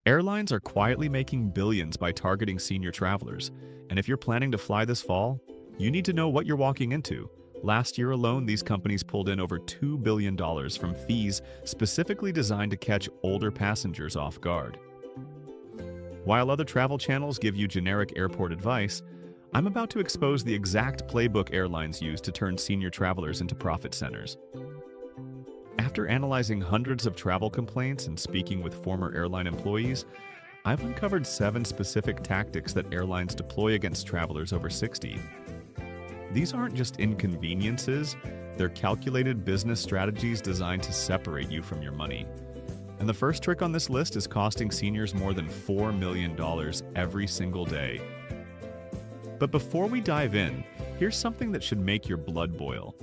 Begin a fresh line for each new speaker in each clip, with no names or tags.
Airlines are quietly making billions by targeting senior travelers, and if you're planning to fly this fall, you need to know what you're walking into. Last year alone, these companies pulled in over $2 billion from fees specifically designed to catch older passengers off guard. While other travel channels give you generic airport advice, I'm about to expose the exact playbook airlines use to turn senior travelers into profit centers. After analyzing hundreds of travel complaints and speaking with former airline employees, I've uncovered 7 specific tactics that airlines deploy against travelers over 60. These aren't just inconveniences, they're calculated business strategies designed to separate you from your money. And the first trick on this list is costing seniors more than $4 million every single day. But before we dive in, here's something that should make your blood boil.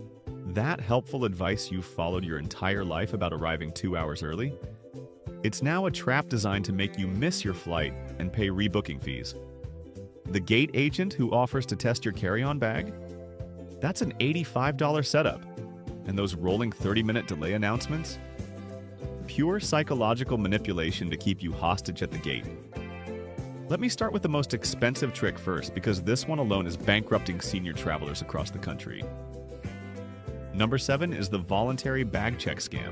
That helpful advice you've followed your entire life about arriving 2 hours early? It's now a trap designed to make you miss your flight and pay rebooking fees. The gate agent who offers to test your carry-on bag? That's an $85 setup. And those rolling 30-minute delay announcements? Pure psychological manipulation to keep you hostage at the gate. Let me start with the most expensive trick first, because this one alone is bankrupting senior travelers across the country. Number 7 is the voluntary bag check scam.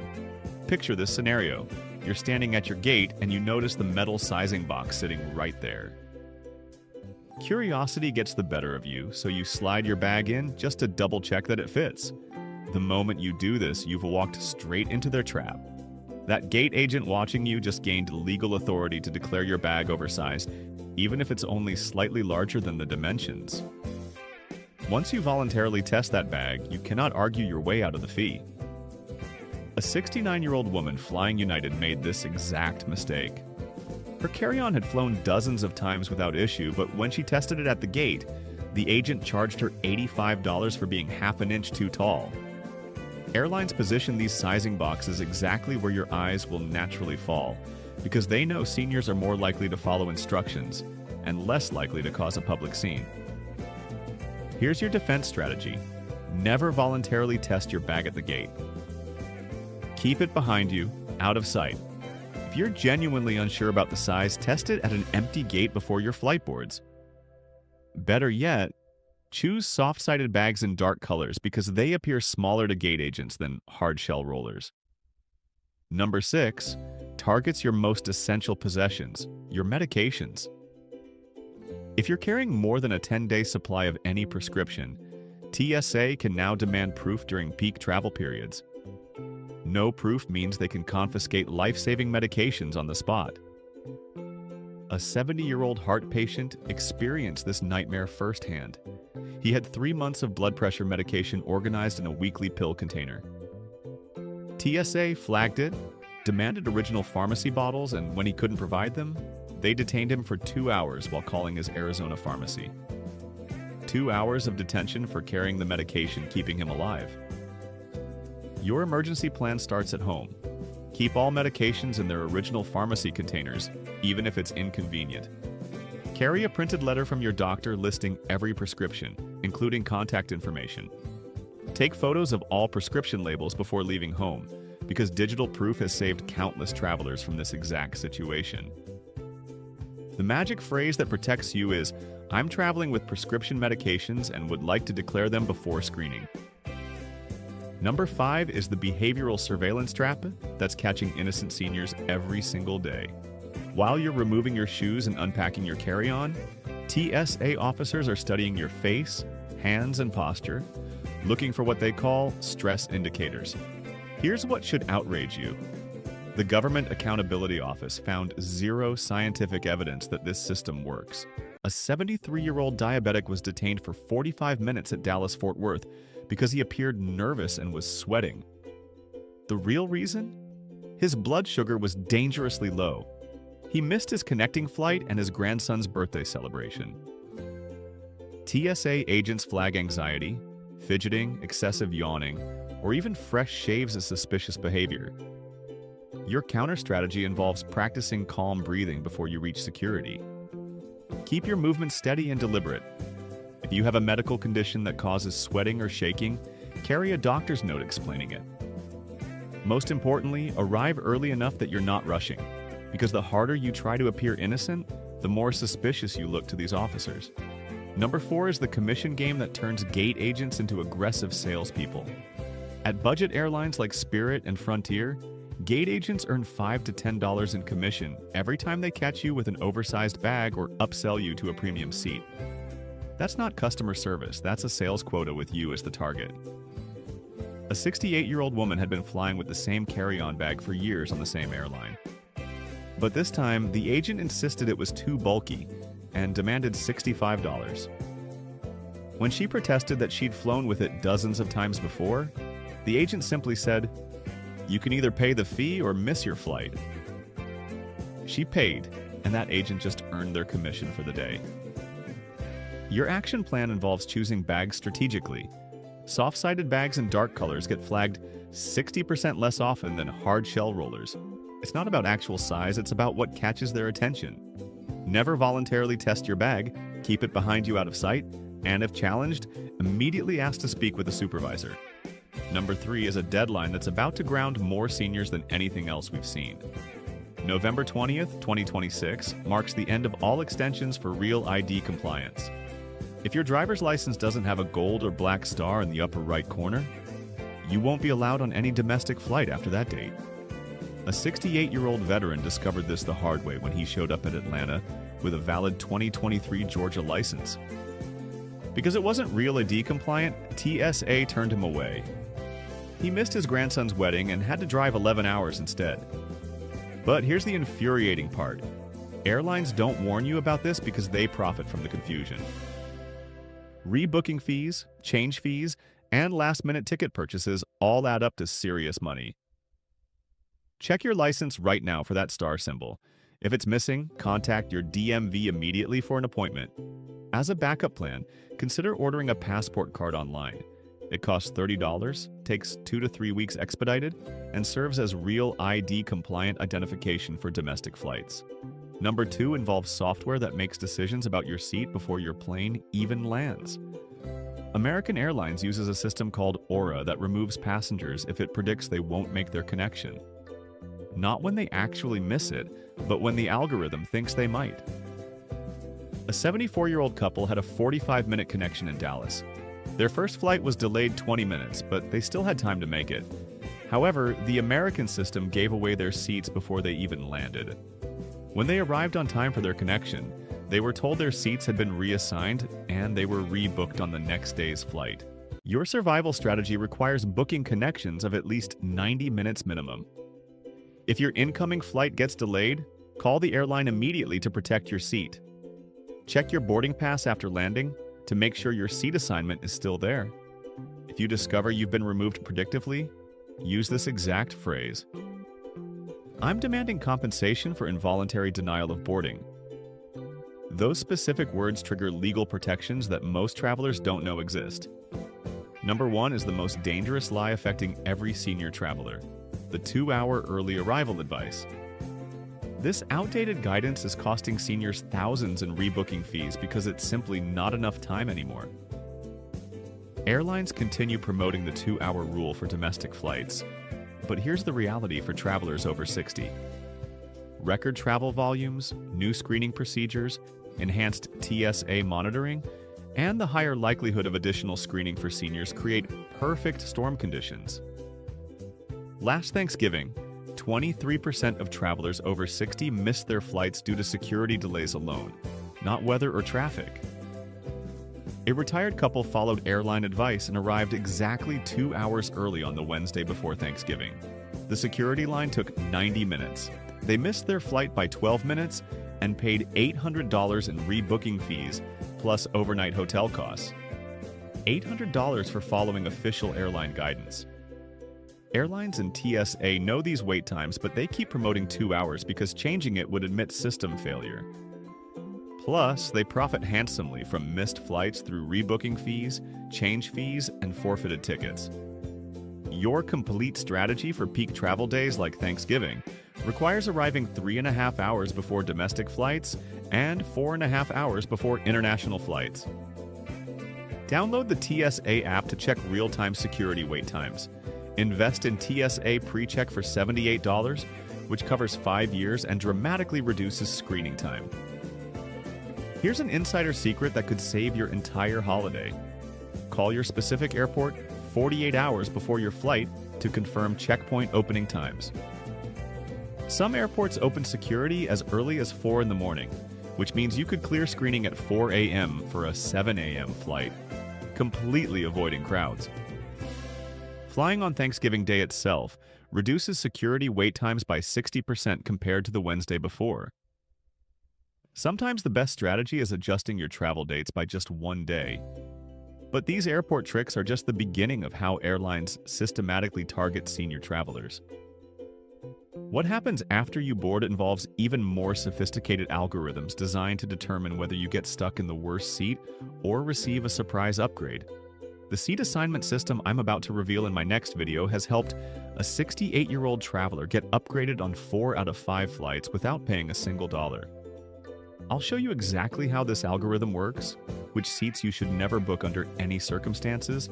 Picture this scenario. You're standing at your gate and you notice the metal sizing box sitting right there. Curiosity gets the better of you, so you slide your bag in just to double check that it fits. The moment you do this, you've walked straight into their trap. That gate agent watching you just gained legal authority to declare your bag oversized, even if it's only slightly larger than the dimensions. Once you voluntarily test that bag, you cannot argue your way out of the fee. A 69-year-old woman flying United made this exact mistake. Her carry-on had flown dozens of times without issue, but when she tested it at the gate, the agent charged her $85 for being half an inch too tall. Airlines position these sizing boxes exactly where your eyes will naturally fall, because they know seniors are more likely to follow instructions and less likely to cause a public scene. Here's your defense strategy. Never voluntarily test your bag at the gate. Keep it behind you, out of sight. If you're genuinely unsure about the size, test it at an empty gate before your flight boards. Better yet, choose soft-sided bags in dark colors because they appear smaller to gate agents than hard-shell rollers. Number 6, targets your most essential possessions, your medications. If you're carrying more than a 10-day supply of any prescription, TSA can now demand proof during peak travel periods. No proof means they can confiscate life-saving medications on the spot. A 70-year-old heart patient experienced this nightmare firsthand. He had 3 months of blood pressure medication organized in a weekly pill container. TSA flagged it, demanded original pharmacy bottles, and when he couldn't provide them, they detained him for 2 hours while calling his Arizona pharmacy. 2 hours of detention for carrying the medication keeping him alive. Your emergency plan starts at home. Keep all medications in their original pharmacy containers, even if it's inconvenient. Carry a printed letter from your doctor listing every prescription, including contact information. Take photos of all prescription labels before leaving home, because digital proof has saved countless travelers from this exact situation. The magic phrase that protects you is, "I'm traveling with prescription medications and would like to declare them before screening." Number 5 is the behavioral surveillance trap that's catching innocent seniors every single day. While you're removing your shoes and unpacking your carry-on, TSA officers are studying your face, hands, and posture, looking for what they call stress indicators. Here's what should outrage you. The Government Accountability Office found 0 scientific evidence that this system works. A 73-year-old diabetic was detained for 45 minutes at Dallas-Fort Worth because he appeared nervous and was sweating. The real reason? His blood sugar was dangerously low. He missed his connecting flight and his grandson's birthday celebration. TSA agents flag anxiety, fidgeting, excessive yawning, or even fresh shaves as suspicious behavior. Your counter strategy involves practicing calm breathing before you reach security. Keep your movements steady and deliberate. If you have a medical condition that causes sweating or shaking, carry a doctor's note explaining it. Most importantly, arrive early enough that you're not rushing. because the harder you try to appear innocent, the more suspicious you look to these officers. Number 4 is the commission game that turns gate agents into aggressive salespeople. At budget airlines like Spirit and Frontier, gate agents earn $5 to $10 in commission every time they catch you with an oversized bag or upsell you to a premium seat. That's not customer service, that's a sales quota with you as the target. A 68-year-old woman had been flying with the same carry-on bag for years on the same airline. But this time, the agent insisted it was too bulky and demanded $65. When she protested that she'd flown with it dozens of times before, the agent simply said, "You can either pay the fee or miss your flight." She paid, and that agent just earned their commission for the day. Your action plan involves choosing bags strategically. Soft-sided bags in dark colors get flagged 60% less often than hard shell rollers. It's not about actual size, it's about what catches their attention. Never voluntarily test your bag, keep it behind you out of sight, and if challenged, immediately ask to speak with a supervisor. Number 3 is a deadline that's about to ground more seniors than anything else we've seen. November 20th, 2026 marks the end of all extensions for real ID compliance. If your driver's license doesn't have a gold or black star in the upper right corner, you won't be allowed on any domestic flight after that date. A 68-year-old veteran discovered this the hard way when he showed up at Atlanta with a valid 2023 Georgia license. Because it wasn't real ID compliant, TSA turned him away. He missed his grandson's wedding and had to drive 11 hours instead. But here's the infuriating part. Airlines don't warn you about this because they profit from the confusion. Rebooking fees, change fees, and last-minute ticket purchases all add up to serious money. Check your license right now for that star symbol. If it's missing, contact your DMV immediately for an appointment. As a backup plan, consider ordering a passport card online. It costs $30, takes 2 to 3 weeks expedited, and serves as real ID-compliant identification for domestic flights. Number 2 involves software that makes decisions about your seat before your plane even lands. American Airlines uses a system called Aura that removes passengers if it predicts they won't make their connection. Not when they actually miss it, but when the algorithm thinks they might. A 74-year-old couple had a 45-minute connection in Dallas. Their first flight was delayed 20 minutes, but they still had time to make it. However, the American system gave away their seats before they even landed. When they arrived on time for their connection, they were told their seats had been reassigned and they were rebooked on the next day's flight. Your survival strategy requires booking connections of at least 90 minutes minimum. If your incoming flight gets delayed, call the airline immediately to protect your seat. Check your boarding pass after landing to make sure your seat assignment is still there. If you discover you've been removed predictively, use this exact phrase: "I'm demanding compensation for involuntary denial of boarding." Those specific words trigger legal protections that most travelers don't know exist. Number 1 is the most dangerous lie affecting every senior traveler: the 2-hour early arrival advice. This outdated guidance is costing seniors thousands in rebooking fees because it's simply not enough time anymore. Airlines continue promoting the 2-hour rule for domestic flights, but here's the reality for travelers over 60. Record travel volumes, new screening procedures, enhanced TSA monitoring, and the higher likelihood of additional screening for seniors create perfect storm conditions. Last Thanksgiving, 23% of travelers over 60 missed their flights due to security delays alone, not weather or traffic. A retired couple followed airline advice and arrived exactly 2 hours early on the Wednesday before Thanksgiving. The security line took 90 minutes. They missed their flight by 12 minutes and paid $800 in rebooking fees, plus overnight hotel costs. $800 for following official airline guidance. Airlines and TSA know these wait times, but they keep promoting 2 hours because changing it would admit system failure. Plus, they profit handsomely from missed flights through rebooking fees, change fees, and forfeited tickets. Your complete strategy for peak travel days like Thanksgiving requires arriving 3.5 hours before domestic flights and 4.5 hours before international flights. Download the TSA app to check real-time security wait times. Invest in TSA PreCheck for $78, which covers 5 years and dramatically reduces screening time. Here's an insider secret that could save your entire holiday. Call your specific airport 48 hours before your flight to confirm checkpoint opening times. Some airports open security as early as 4 in the morning, which means you could clear screening at 4 a.m. for a 7 a.m. flight, completely avoiding crowds. Flying on Thanksgiving Day itself reduces security wait times by 60% compared to the Wednesday before. Sometimes the best strategy is adjusting your travel dates by just 1 day. But these airport tricks are just the beginning of how airlines systematically target senior travelers. What happens after you board involves even more sophisticated algorithms designed to determine whether you get stuck in the worst seat or receive a surprise upgrade. The seat assignment system I'm about to reveal in my next video has helped a 68-year-old traveler get upgraded on 4 out of 5 flights without paying a single dollar. I'll show you exactly how this algorithm works, which seats you should never book under any circumstances,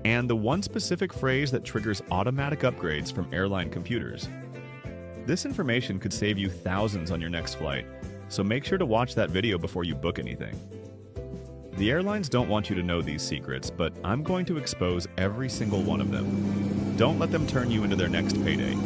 and the one specific phrase that triggers automatic upgrades from airline computers. This information could save you thousands on your next flight, so make sure to watch that video before you book anything. The airlines don't want you to know these secrets, but I'm going to expose every single one of them. Don't let them turn you into their next payday.